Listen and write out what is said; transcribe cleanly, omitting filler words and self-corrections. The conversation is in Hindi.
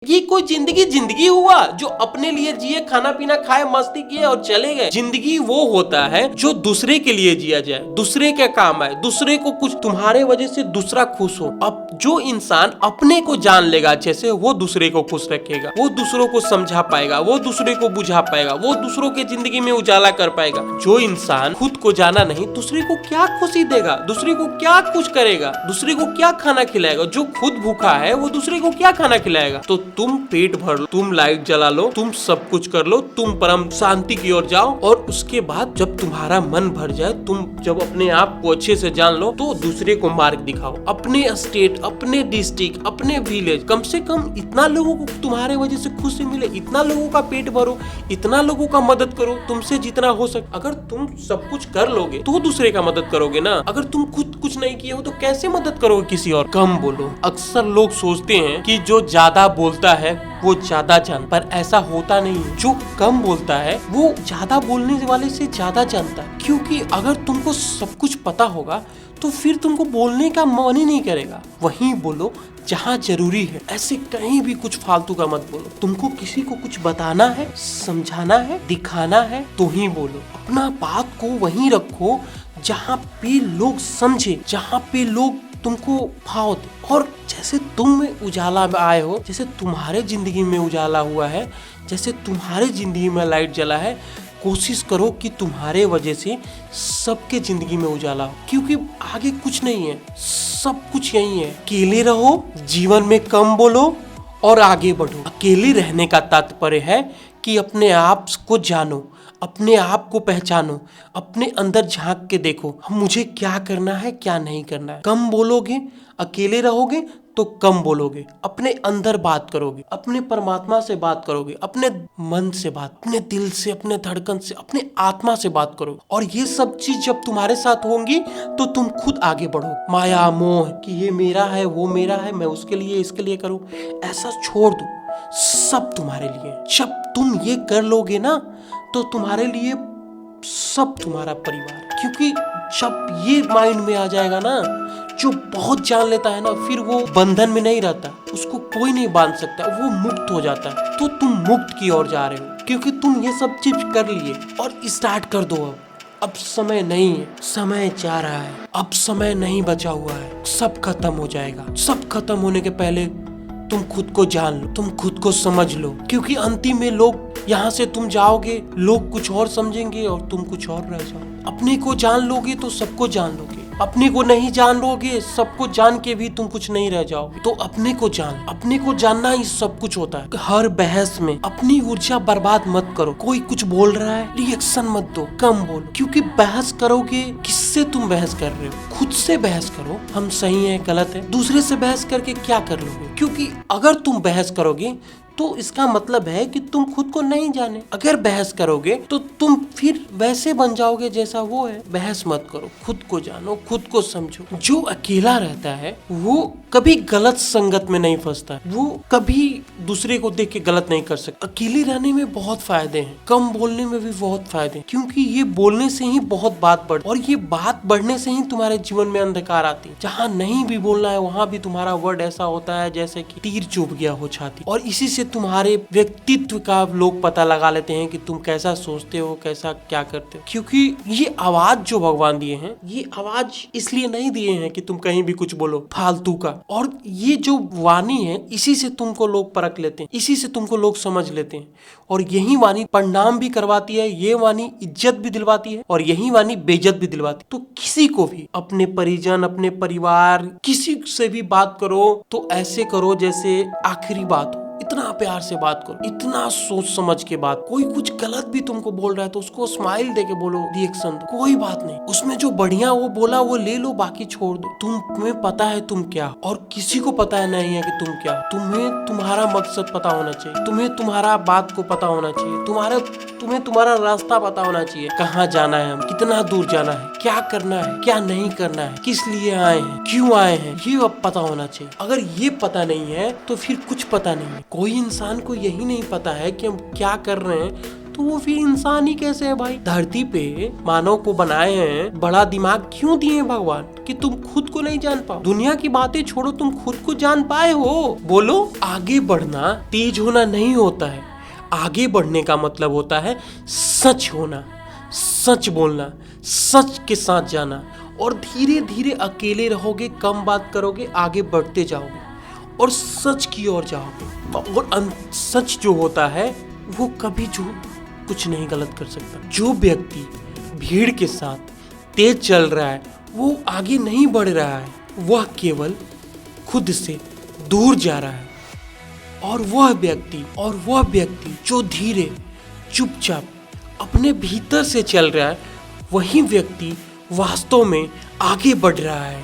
ये कोई जिंदगी हुआ जो अपने लिए जिए, खाना पीना खाए, मस्ती किए और चले गए। जिंदगी वो होता है जो दूसरे के लिए जिया जाए, दूसरे के काम आए, दूसरे को कुछ तुम्हारे वजह से दूसरा खुश हो। अब जो इंसान अपने को जान लेगा अच्छे से, वो दूसरे को खुश रखेगा, वो दूसरों को समझा पाएगा, वो दूसरे को बुझा पाएगा, वो दूसरों के जिंदगी में उजाला कर पाएगा। जो इंसान खुद को जाना नहीं, दूसरे को क्या खुशी देगा, दूसरे को क्या कुछ करेगा, दूसरे को क्या खाना खिलाएगा। जो खुद भूखा है वो दूसरे को क्या खाना खिलाएगा। तो तुम पेट भर लो, तुम लाइट जला लो, तुम सब कुछ कर लो, तुम परम शांति की ओर जाओ, और उसके बाद जब तुम्हारा मन भर जाए, तुम जब अपने आप को अच्छे से जान लो, तो दूसरे को मार्ग दिखाओ। अपने स्टेट, अपने डिस्ट्रिक्ट, अपने विलेज, कम से कम इतना लोगों को तुम्हारे वजह से खुशी मिले, इतना लोगों का पेट भरो, इतना लोगों का मदद करो तुमसे जितना हो सके। अगर तुम सब कुछ कर लोगे तो दूसरे का मदद करोगे ना। अगर तुम खुद कुछ नहीं किए हो तो कैसे मदद करोगे किसी और। कम बोलो। अक्सर लोग सोचते हैं कि जो ज्यादा बोलता है वो ज्यादा जान, पर ऐसा होता नहीं है। जो कम बोलता है वो ज्यादा बोलने वाले से ज्यादा जानता है। क्योंकि अगर तुमको सब कुछ पता होगा तो फिर तुमको बोलने का मन ही नहीं करेगा। वहीं बोलो जहाँ जरूरी है, ऐसे कहीं भी कुछ फालतू का मत बोलो। तुमको किसी को कुछ बताना है, समझाना है, दिखाना है तो ही बोलो। अपना बात को वहीं रखो जहाँ पे लोग समझे, जहाँ पे लोग तुमको भाव दे। और जैसे तुम में उजाला आए हो, जैसे तुम्हारे जिंदगी में उजाला हुआ है, जैसे तुम्हारे जिंदगी में लाइट जला है, कोशिश करो कि तुम्हारे वजह से सबके जिंदगी में उजाला हो। क्योंकि आगे कुछ नहीं है, सब कुछ यही है। अकेले रहो, जीवन में कम बोलो और आगे बढ़ो। अकेले रहने का तात्पर्य है कि अपने आप को जानो, अपने आप को पहचानो, अपने अंदर झांक के देखो मुझे क्या करना है, क्या नहीं करना है। कम बोलोगे, अकेले रहोगे तो कम बोलोगे, अपने अंदर बात करोगे, अपने परमात्मा से बात करोगे, अपने मन से बात, अपने दिल से, अपने धड़कन से, अपने आत्मा से बात करो। और ये सब चीज जब तुम्हारे साथ होंगी तो तुम खुद आगे बढ़ो। माया मोह कि ये मेरा है, वो मेरा है, मैं उसके लिए इसके लिए करूं, ऐसा छोड़ दो। सब तुम्हारे लिए। जब तुम ये कर लोगे ना तो तुम्हारे लिए सब तुम्हारा परिवार। क्योंकि जब ये माइंड में आ जाएगा ना, जो बहुत जान लेता है ना, फिर वो बंधन में नहीं रहता, उसको कोई नहीं बांध सकता, वो मुक्त हो जाता है। तो तुम मुक्त की ओर जा रहे हो क्योंकि तुम ये सब चीज कर लिए। और स्टार्ट कर दो। अब समय नहीं है, समय जा रहा है, अब समय नहीं बचा हुआ है। सब खत्म हो जाएगा। सब खत्म होने के पहले तुम खुद को जान लो, तुम खुद को समझ लो। क्योंकि अंतिम में लोग, यहाँ से तुम जाओगे, लोग कुछ और समझेंगे और तुम कुछ और रह जाओ। अपने को जान लोगे तो सबको जान लोगे, अपने को नहीं जान लोगे, सबको जान के भी तुम कुछ नहीं रह जाओगे। तो अपने को जान, अपने को जानना ही सब कुछ होता है। हर बहस में अपनी ऊर्जा बर्बाद मत करो। कोई कुछ बोल रहा है, रिएक्शन मत दो, कम बोलो। क्योंकि बहस करोगे, किससे तुम बहस कर रहे हो? खुद से बहस करो, हम सही है गलत है। दूसरे से बहस करके क्या कर लोगे? क्योंकि अगर तुम बहस करोगे तो इसका मतलब है कि तुम खुद को नहीं जाने। अगर बहस करोगे तो तुम फिर वैसे बन जाओगे जैसा वो है। बहस मत करो, खुद को जानो, खुद को समझो। जो अकेला रहता है वो कभी गलत संगत में नहीं फंसता, वो कभी दूसरे को देख के गलत नहीं कर सकता। अकेले रहने में बहुत फायदे हैं, कम बोलने में भी बहुत फायदे हैं। क्योंकि ये बोलने से ही बहुत बात बढ़, और ये बात बढ़ने से ही तुम्हारे जीवन में अंधकार आती है। जहाँ नहीं भी बोलना है वहाँ भी तुम्हारा वर्ड ऐसा होता है जैसे कि तीर चुभ गया हो छाती। और इसी से तुम्हारे व्यक्तित्व का लोग पता लगा लेते हैं कि तुम कैसा सोचते हो, कैसा क्या करते हो। क्योंकि ये आवाज जो भगवान दिए हैं, ये आवाज इसलिए नहीं दिए हैं कि तुम कहीं भी कुछ बोलो फालतू का। और ये जो वाणी है, इसी से तुमको लोग परख लेते हैं, इसी से तुमको लोग समझ लेते हैं। और यही वाणी प्रणाम भी करवाती है, ये वाणी इज्जत भी दिलवाती है, और यही वाणी बेइज्जत भी दिलवाती है। तो किसी को भी, अपने परिजन, अपने परिवार, किसी से भी बात करो तो ऐसे करो जैसे आखिरी बात हो। इतना प्यार से बात करो, इतना सोच समझ के बात। कोई कुछ गलत भी तुमको बोल रहा है तो उसको स्माइल दे के बोलो, रिएक्शन दो, कोई बात नहीं। उसमें जो बढ़िया वो बोला वो ले लो, बाकी छोड़ दो। तुम्हें पता है तुम क्या, और किसी को पता नहीं है कि तुम क्या। तुम्हें तुम्हारा मकसद पता होना चाहिए, तुम्हें तुम्हारा बात को पता होना चाहिए, तुम्हें तुम्हारा रास्ता पता होना चाहिए। कहाँ जाना है, हम कितना दूर जाना है, क्या करना है, क्या नहीं करना है, किस लिए आए हैं, क्यों आए हैं, ये अब पता होना चाहिए। अगर ये पता नहीं है तो फिर कुछ पता नहीं है। कोई इंसान को यही नहीं पता है कि हम क्या कर रहे हैं तो वो फिर इंसान ही कैसे है भाई? धरती पे मानव को बनाए हैं, बड़ा दिमाग क्यों दिए हैं भगवान कि तुम खुद को नहीं जान पाओ? दुनिया की बातें छोड़ो, तुम खुद को जान पाए हो? बोलो। आगे बढ़ना तेज होना नहीं होता है, आगे बढ़ने का मतलब होता है सच होना, सच बोलना, सच के साथ जाना, और धीरे धीरे अकेले रहोगे, कम बात करोगे, आगे बढ़ते जाओगे और सच की ओर जाओगे। और सच जो होता है वो कभी कुछ नहीं गलत कर सकता। जो व्यक्ति भीड़ के साथ तेज चल रहा है वो आगे नहीं बढ़ रहा है, वह केवल खुद से दूर जा रहा है। और वह व्यक्ति जो धीरे चुपचाप अपने भीतर से चल रहा है, वही व्यक्ति वास्तव में आगे बढ़ रहा है।